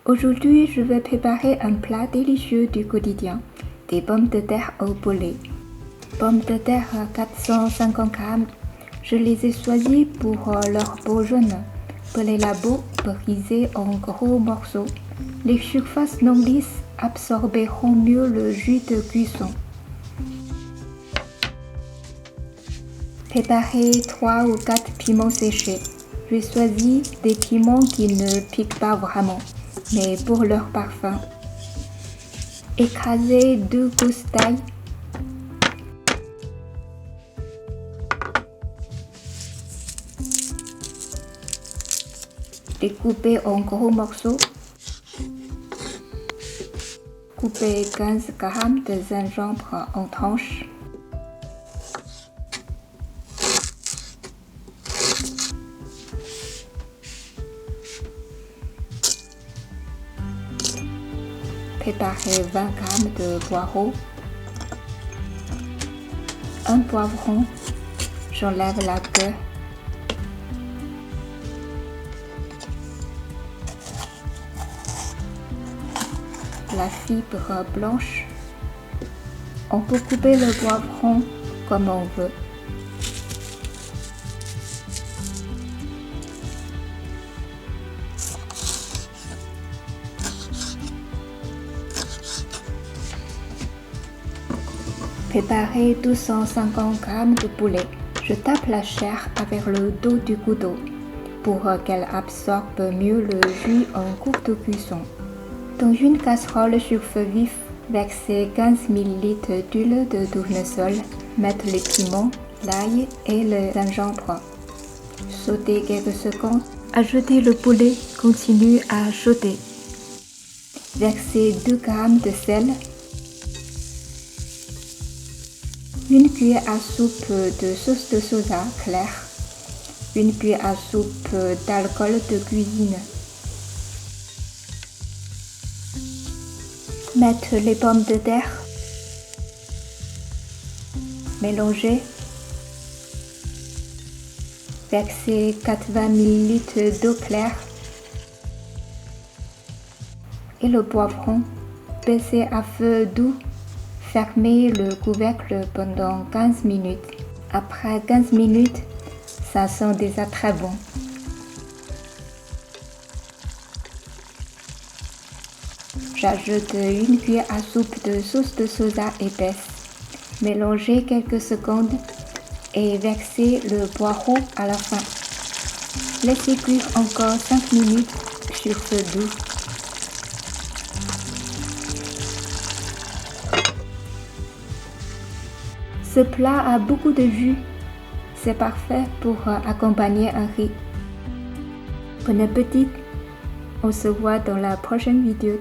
Aujourd'hui, je vais préparer un plat délicieux du quotidien, des pommes de terre au poulet. Pommes de terre 450 g. Je les ai choisies pour leur peau jaune. Pelez la peau, brisez en gros morceaux. Les surfaces non lisses absorberont mieux le jus de cuisson. Préparez 3 ou 4 piments séchés. J'ai choisi des piments qui ne piquent pas vraiment, mais pour leur parfum. Écrasez 2 gousses d'ail. Découpez en gros morceaux. Coupez 15 g de gingembre en tranches. Préparez 20 g de poireaux. Un poivron. J'enlève la queue. La fibre blanche. On peut couper le poivron comme on veut. Préparez 250 g de poulet. Je tape la chair avec le dos du couteau pour qu'elle absorbe mieux le jus en courte cuisson. Dans une casserole sur feu vif, versez 15 ml d'huile de tournesol, mettez les piments, l'ail et le gingembre. Sautez quelques secondes, ajoutez le poulet, continuez à sauter. Versez 2 g de sel, une cuillère à soupe de sauce de soja claire, une cuillère à soupe d'alcool de cuisine. Mettez les pommes de terre. Mélangez. Versez 80 ml d'eau claire. Et le poivron. Baissez à feu doux. Fermez le couvercle pendant 15 minutes. Après 15 minutes, ça sent déjà très bon. J'ajoute une cuillère à soupe de sauce de soja épaisse. Mélangez quelques secondes et versez le poireau à la fin. Laissez cuire encore 5 minutes sur feu doux. Ce plat a beaucoup de jus. C'est parfait pour accompagner un riz. Bon appétit! On se voit dans la prochaine vidéo.